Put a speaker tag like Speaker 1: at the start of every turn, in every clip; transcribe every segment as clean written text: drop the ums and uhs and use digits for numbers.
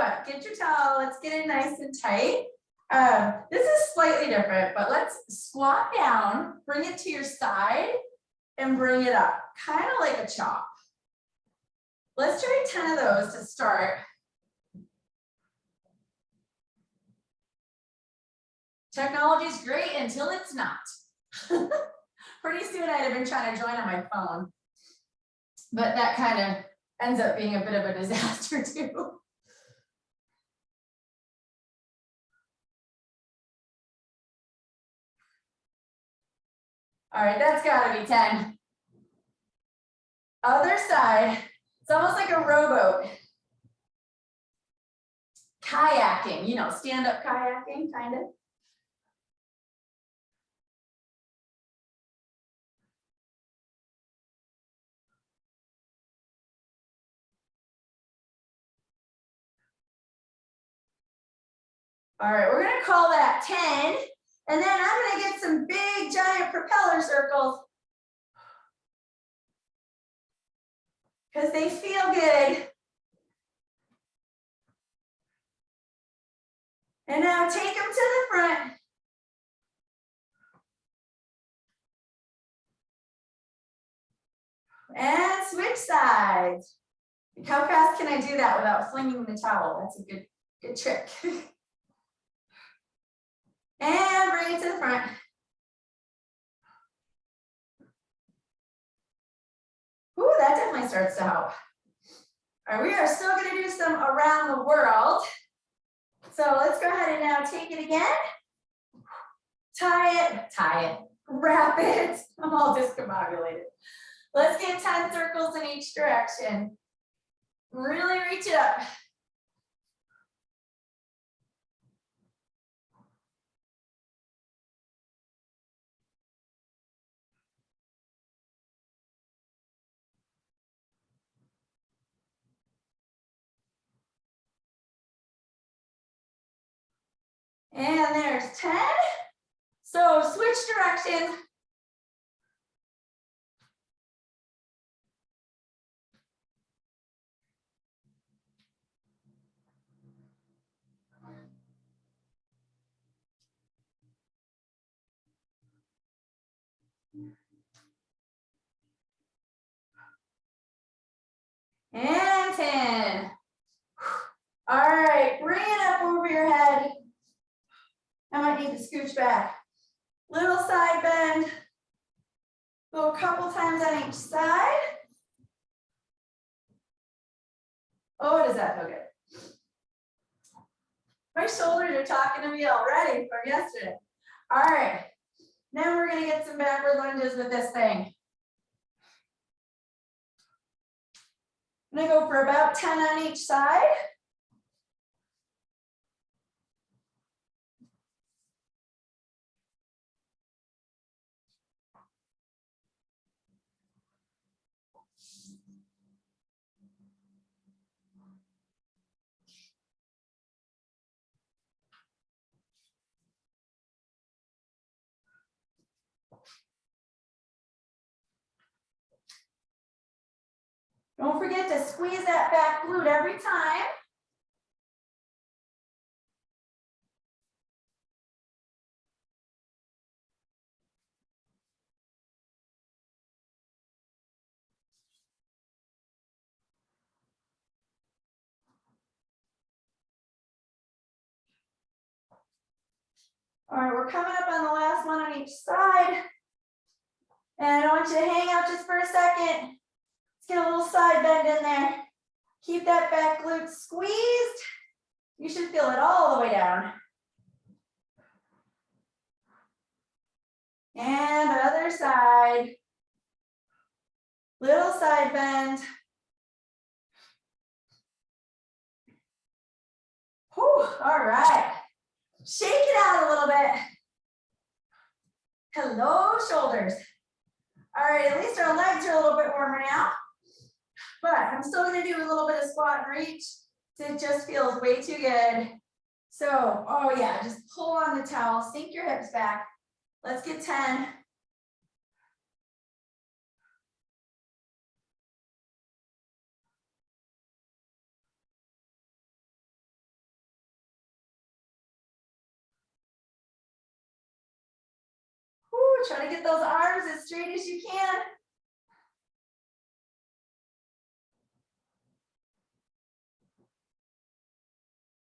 Speaker 1: what, get your towel, let's get it nice and tight. This is slightly different, but let's squat down, bring it to your side and bring it up, kind of like a chop. Let's try 10 of those to start. Technology is great until it's not. Pretty soon I'd have been trying to join on my phone, but that kind of ends up being a bit of a disaster too. All right, that's gotta be 10. Other side, it's almost like a rowboat. Kayaking, you know, stand-up kayaking, kind of. All right, we're gonna call that 10, and then I'm gonna get some big giant propeller circles because they feel good. And now take them to the front. And switch sides. How fast can I do that without flinging the towel? That's a good trick. And bring it to the front. Ooh, that definitely starts to help. All right, we are still going to do some around the world. So let's go ahead and now take it again. Tie it, wrap it. I'm all discombobulated. Let's get 10 circles in each direction. Really reach it up. And there's 10. So switch directions. And 10. All right, bring it up over your head. I might need to scooch back. Little side bend. Go a couple times on each side. Oh, does that feel good? My shoulders are talking to me already from yesterday. All right, now we're gonna get some backward lunges with this thing. I'm gonna go for about 10 on each side. Don't forget to squeeze that back glute every time. All right, we're coming up on the last one on each side. And I want you to hang out just for a second. Let's get a little side bend in there. Keep that back glute squeezed. You should feel it all the way down. And other side. Little side bend. Whew, all right. Shake it out a little bit. Hello, shoulders. All right, at least our legs are a little bit warmer now. But I'm still gonna do a little bit of squat and reach. It just feels way too good. So, oh yeah, just pull on the towel, sink your hips back. Let's get 10. Woo, try to get those arms as straight as you can.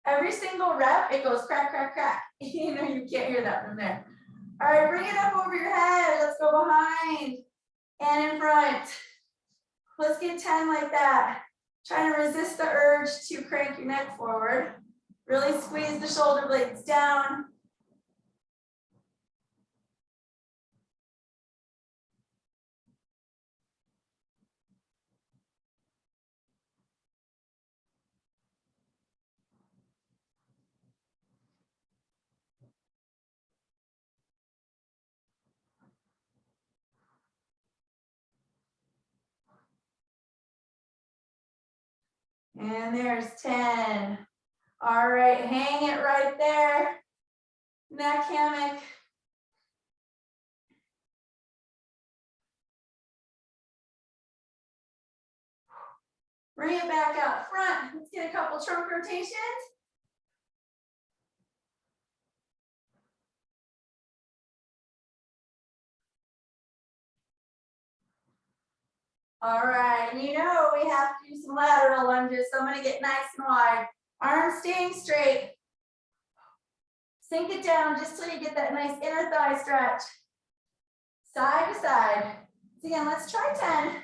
Speaker 1: Every single rep, it goes crack, crack, crack. You know, you can't hear that from there. All right, bring it up over your head. Let's go behind and in front. Let's get 10 like that. Try to resist the urge to crank your neck forward. Really squeeze the shoulder blades down. And there's 10. All right, hang it right there. Neck hammock. Bring it back out front. Let's get a couple trunk rotations. All right, and you know we have to do some lateral lunges, so I'm gonna get nice and wide. Arms staying straight. Sink it down just till you get that nice inner thigh stretch. Side to side. So again, let's try 10.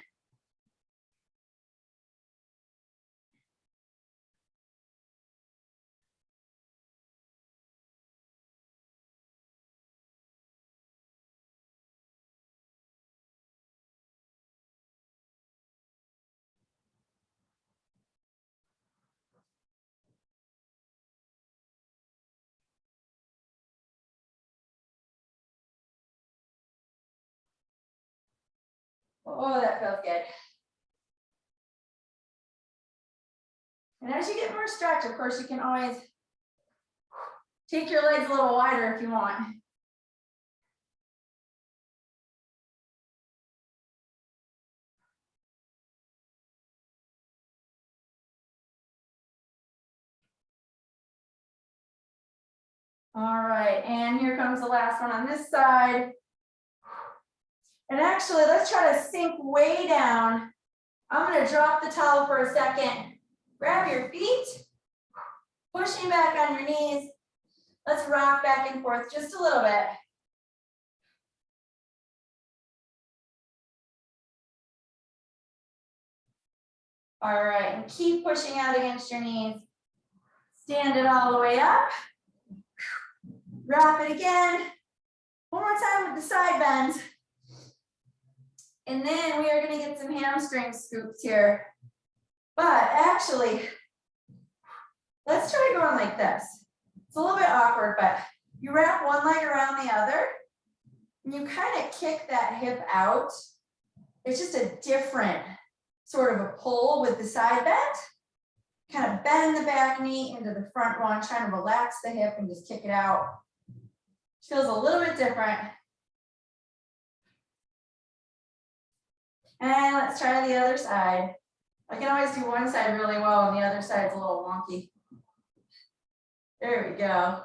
Speaker 1: Oh, that feels good. And as you get more stretch, of course, you can always take your legs a little wider if you want. All right, and here comes the last one on this side. And actually, let's try to sink way down. I'm gonna drop the towel for a second. Grab your feet, pushing back on your knees. Let's rock back and forth just a little bit. All right, and keep pushing out against your knees. Stand it all the way up. Drop it again. One more time with the side bends. And then we are going to get some hamstring scoops here. But actually, let's try going like this. It's a little bit awkward, but you wrap one leg around the other, and you kind of kick that hip out. It's just a different sort of a pull with the side bend. Kind of bend the back knee into the front one, trying to relax the hip and just kick it out. Feels a little bit different. And let's try the other side. I can always do one side really well and the other side's a little wonky. There we go.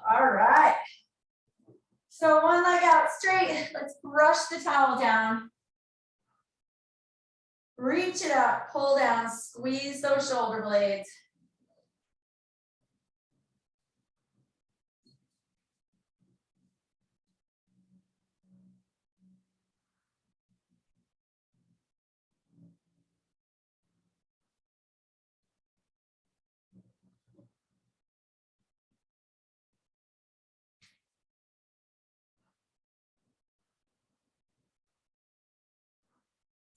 Speaker 1: All right. So one leg out straight. Let's brush the towel down. Reach it up, pull down, squeeze those shoulder blades.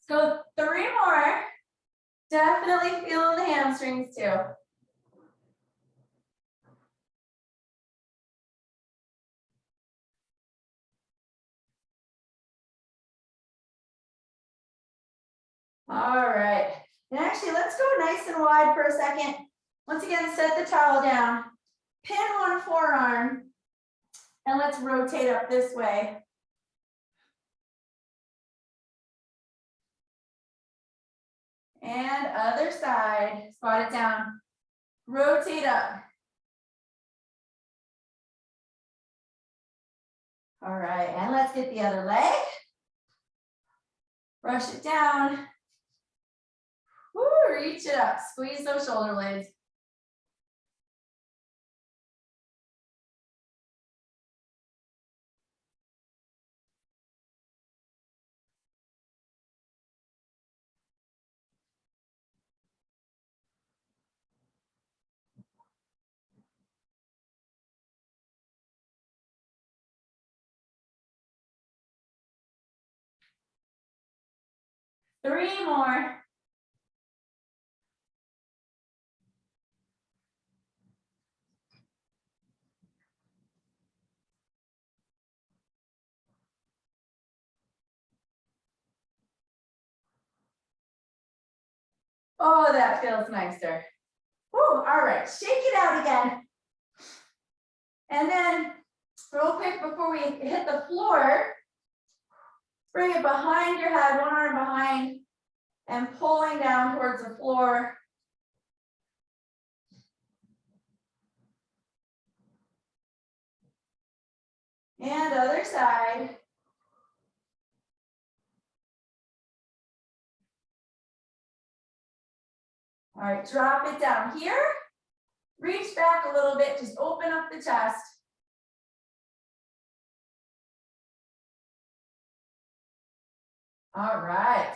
Speaker 1: So 3 more. Definitely feeling the hamstrings too. All right. And actually, let's go nice and wide for a second. Once again, set the towel down. Pin one forearm. And let's rotate up this way. And other side. Squat it down. rotate up. All right, and let's get the other leg. Brush it down. Woo, reach it up, squeeze those shoulder blades. Three more. Oh, that feels nicer. Woo, all right, shake it out again. And then real quick before we hit the floor, bring it behind your head, one arm behind, and pulling down towards the floor. And other side. All right, drop it down here. Reach back a little bit, just open up the chest. All right.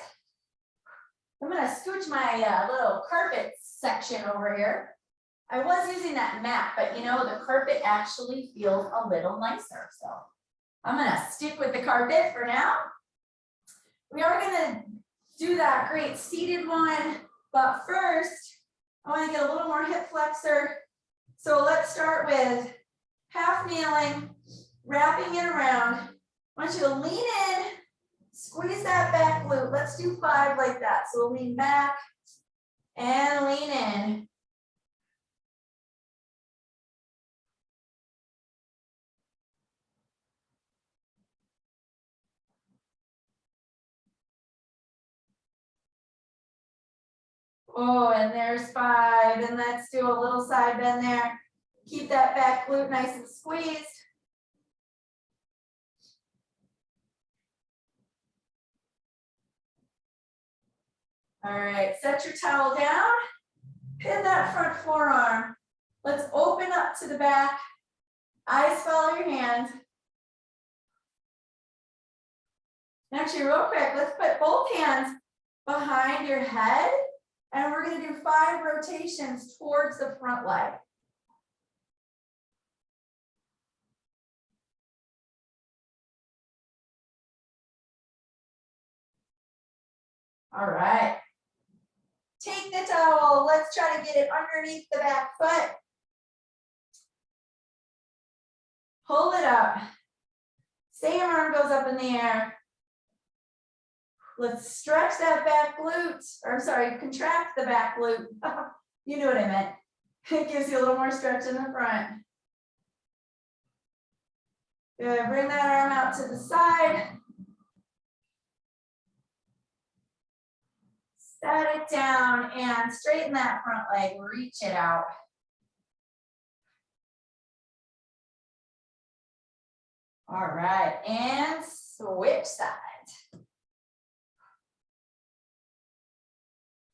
Speaker 1: I'm gonna scooch my little carpet section over here. I was using that mat, but you know, the carpet actually feels a little nicer. So I'm gonna stick with the carpet for now. We are gonna do that great seated one, but first, I wanna get a little more hip flexor. So let's start with half kneeling, wrapping it around. I want you to lean in, squeeze that back glute. Let's do 5 like that. So we'll lean back and lean in. Oh, and there's 5. And let's do a little side bend there. Keep that back glute nice and squeezed. All right, set your towel down. Pin that front forearm. Let's open up to the back. Eyes follow your hands. Actually, real quick, let's put both hands behind your head. And we're going to do 5 rotations towards the front leg. All right. Take the towel. Let's try to get it underneath the back foot. Pull it up. Same arm goes up in the air. Let's stretch that back glute, or sorry, contract the back glute. You know what I meant. It gives you a little more stretch in the front. Good, bring that arm out to the side. Set it down and straighten that front leg, reach it out. All right, and switch side.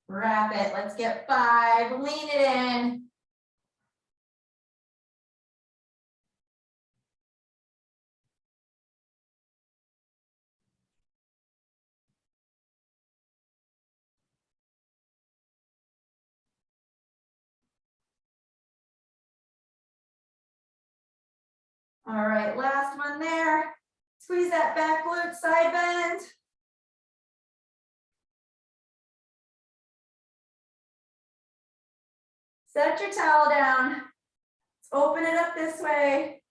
Speaker 1: Wrap it, let's get 5, lean it in. All right, last one there. Squeeze that back glute, side bend. Set your towel down. Let's open it up this way.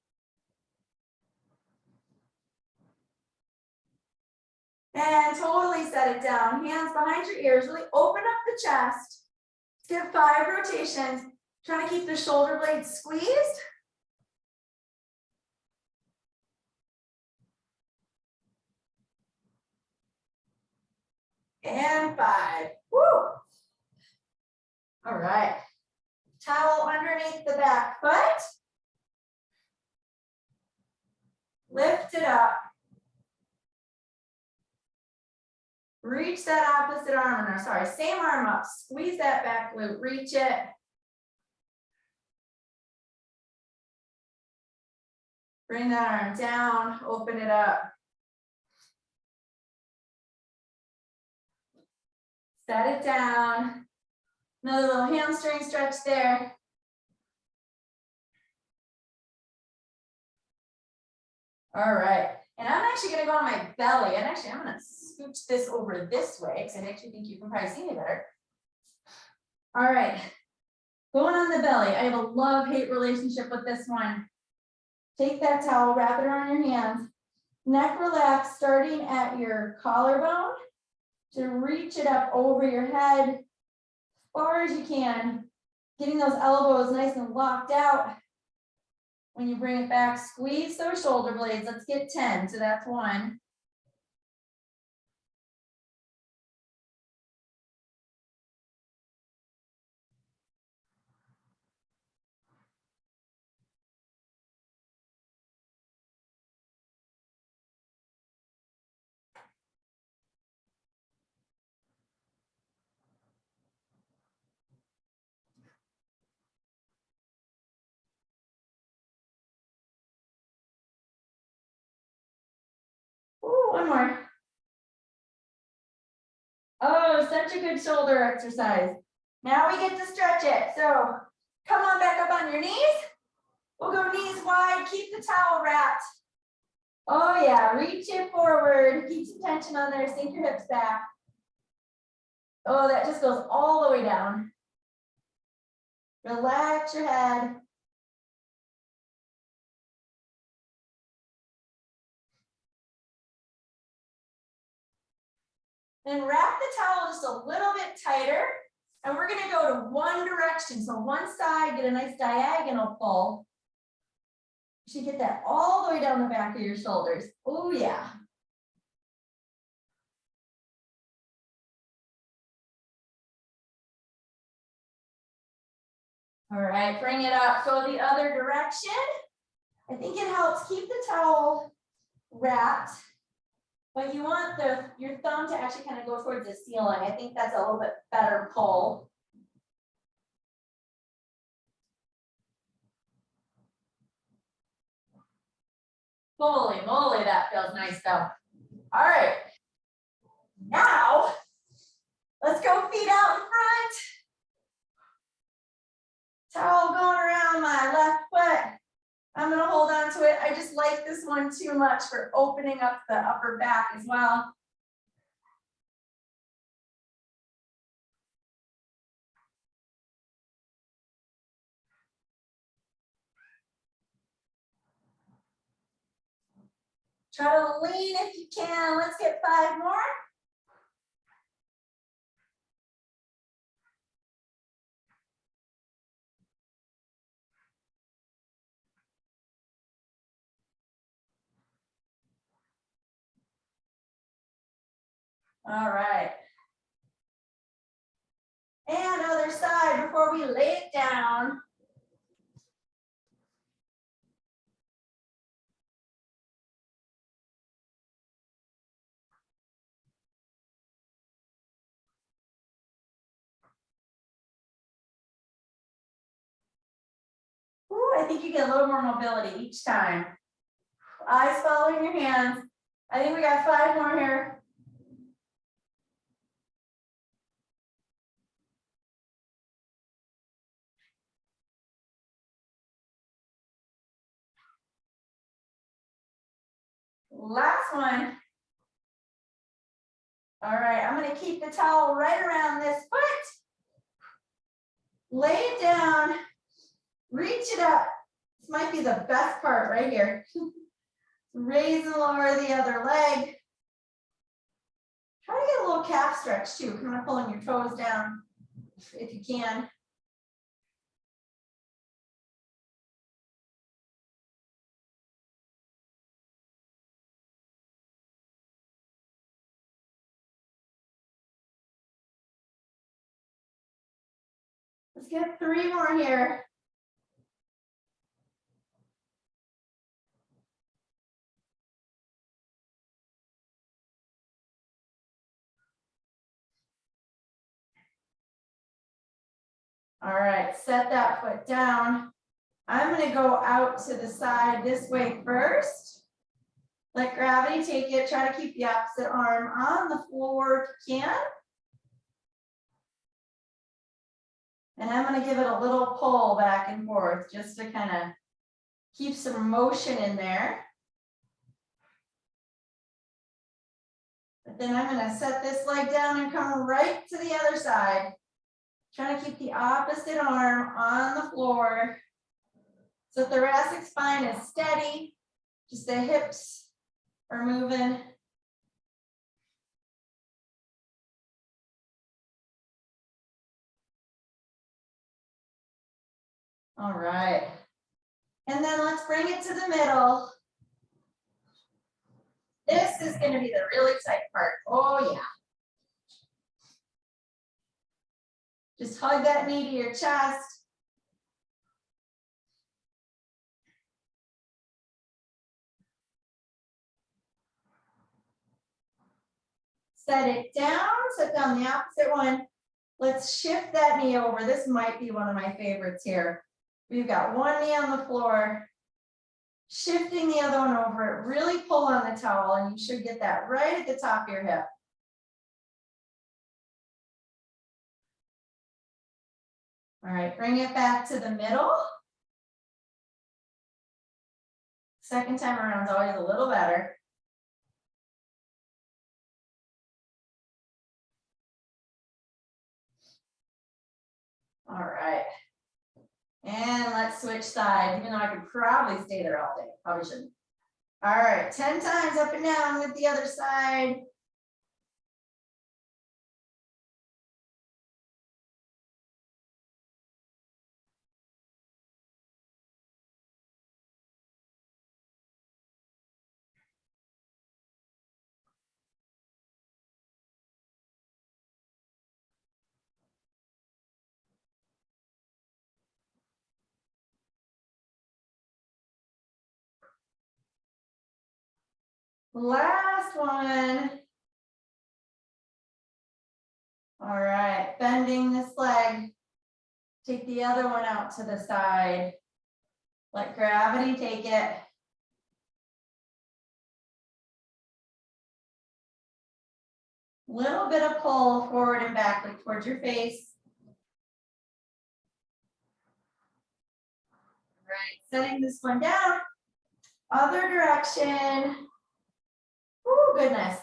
Speaker 1: And totally set it down. Hands behind your ears. Really open up the chest. Let's get 5 rotations. Trying to keep the shoulder blades squeezed. And 5. Woo! All right. Towel underneath the back foot. Lift it up. Reach that opposite arm, or sorry, same arm up. Squeeze that back glute, reach it. Bring that arm down, open it up. Set it down. Another little hamstring stretch there. All right, and I'm actually gonna go on my belly, and actually I'm gonna scooch this over this way, because I actually think you can probably see me better. All right, going on the belly. I have a love-hate relationship with this one. Take that towel, wrap it around your hands. Neck relax, starting at your collarbone to reach it up over your head as far as you can. Getting those elbows nice and locked out. When you bring it back, squeeze those shoulder blades. Let's get 10, so that's 1. Ooh, 1 more. Oh, such a good shoulder exercise. Now we get to stretch it. So come on back up on your knees. We'll go knees wide, keep the towel wrapped. Oh yeah, reach it forward, keep some tension on there, sink your hips back. Oh, that just goes all the way down. Relax your head. Then wrap the towel just a little bit tighter, and we're gonna go to one direction. So one side, get a nice diagonal pull. You should get that all the way down the back of your shoulders. Oh yeah. All right, bring it up, go the other direction. I think it helps keep the towel wrapped, but you want your thumb to actually kind of go towards the ceiling. I think that's a little bit better pull. Holy moly, that feels nice though. All right, now let's go feet out in front. Towel going around my left foot. I'm gonna hold on to it. I just like this one too much for opening up the upper back as well. Try to lean if you can. Let's get 5 more. All right. And other side before we lay it down. Ooh, I think you get a little more mobility each time. Eyes following your hands. I think we got 5 more here. Last one. All right, I'm going to keep the towel right around this foot. Lay it down, reach it up. This might be the best part right here. Raise and lower the other leg. Try to get a little calf stretch too, kind of pulling your toes down if you can. Let's get 3 more here. All right, set that foot down. I'm gonna go out to the side this way first. Let gravity take it, try to keep the opposite arm on the floor if you can. And I'm gonna give it a little pull back and forth just to kind of keep some motion in there. But then I'm gonna set this leg down and come right to the other side. Trying to keep the opposite arm on the floor. So thoracic spine is steady, just the hips are moving. All right. And then let's bring it to the middle. This is going to be the really tight part. Oh, yeah. Just hug that knee to your chest. Set it down, set down the opposite one. Let's shift that knee over. This might be one of my favorites here. We've got one knee on the floor, shifting the other one over. Really pull on the towel and you should get that right at the top of your hip. All right, bring it back to the middle. Second time around is always a little better. All right. And let's switch sides, even though I could probably stay there all day. Probably shouldn't. All right, 10 times up and down with the other side. Last one. All right, bending this leg. Take the other one out to the side. Let gravity take it. Little bit of pull forward and back, like towards your face. All right, setting this one down. Other direction. Oh, goodness.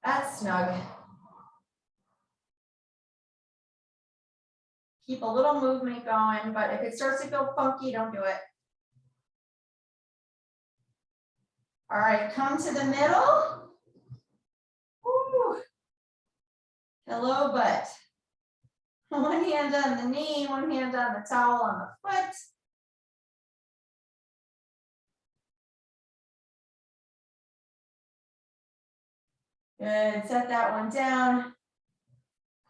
Speaker 1: That's snug. Keep a little movement going, but if it starts to feel funky, don't do it. All right, come to the middle. Woo. Hello, butt. One hand on the knee, one hand on the towel on the foot. Good, set that one down.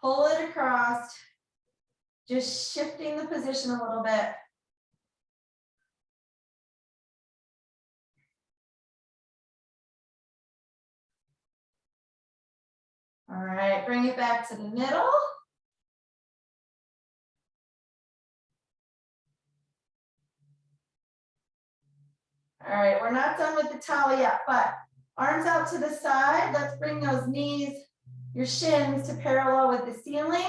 Speaker 1: Pull it across. Just shifting the position a little bit. All right, bring it back to the middle. All right, we're not done with the towel yet, but arms out to the side. Let's bring those knees, your shins to parallel with the ceiling.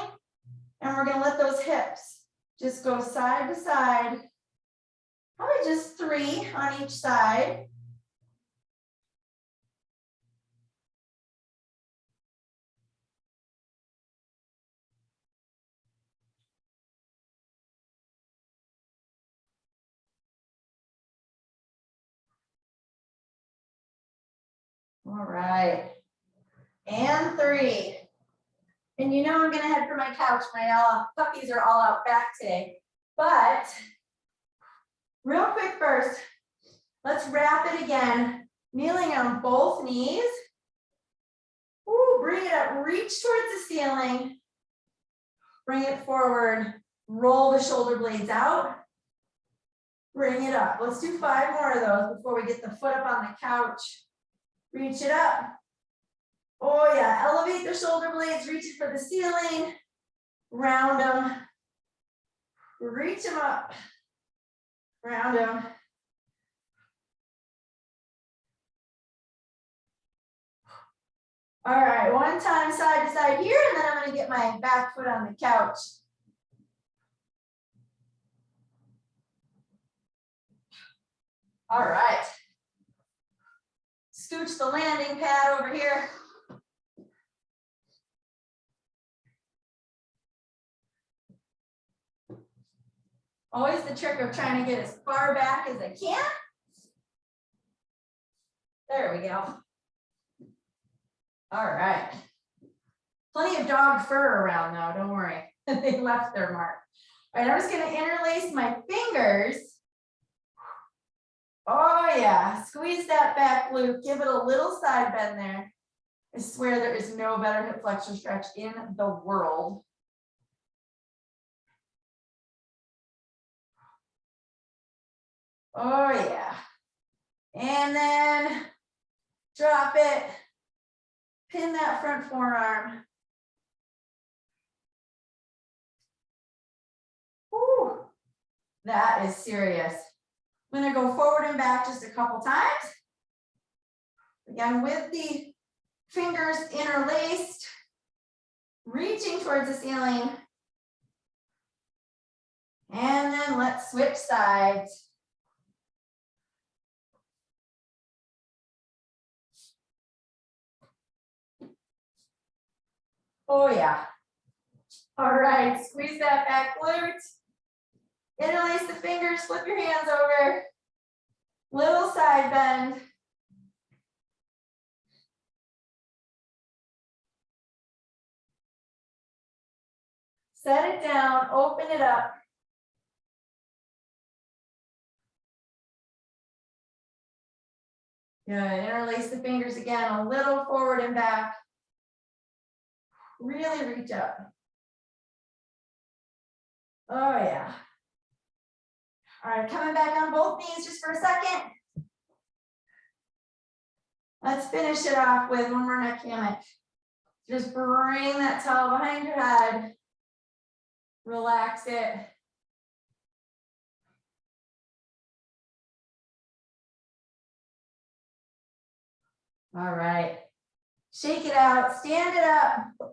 Speaker 1: And we're gonna let those hips just go side to side. Probably just 3 on each side. All right, and 3. And you know I'm gonna head for my couch. My puppies are all out back today. But real quick first, let's wrap it again. Kneeling on both knees. Ooh, bring it up, reach towards the ceiling. Bring it forward, roll the shoulder blades out. Bring it up. Let's do 5 more of those before we get the foot up on the couch. Reach it up. Oh yeah, elevate the shoulder blades, reach it for the ceiling. round them, reach them up, round them. All right, one time side to side here, and then I'm going to get my back foot on the couch. All right. Scooch the landing pad over here. Always the trick of trying to get as far back as I can. There we go. All right. Plenty of dog fur around though, don't worry. They left their mark. All right, I'm just gonna interlace my fingers. Oh yeah, squeeze that back glute, give it a little side bend there. I swear there is no better hip flexor stretch in the world. Oh yeah. And then drop it, pin that front forearm. Whew. That is serious. I'm gonna go forward and back just a couple times. Again, with the fingers interlaced, reaching towards the ceiling. And then let's switch sides. Oh yeah. All right, squeeze that back glute. Interlace the fingers, flip your hands over. Little side bend. Set it down, open it up. Good, interlace the fingers again, a little forward and back. Really reach up. Oh yeah. All right, coming back on both knees just for a second. Let's finish it off with one more neck hammock. Just bring that towel behind your head. Relax it. All right. Shake it out, stand it up.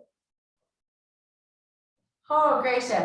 Speaker 1: Oh, gracious.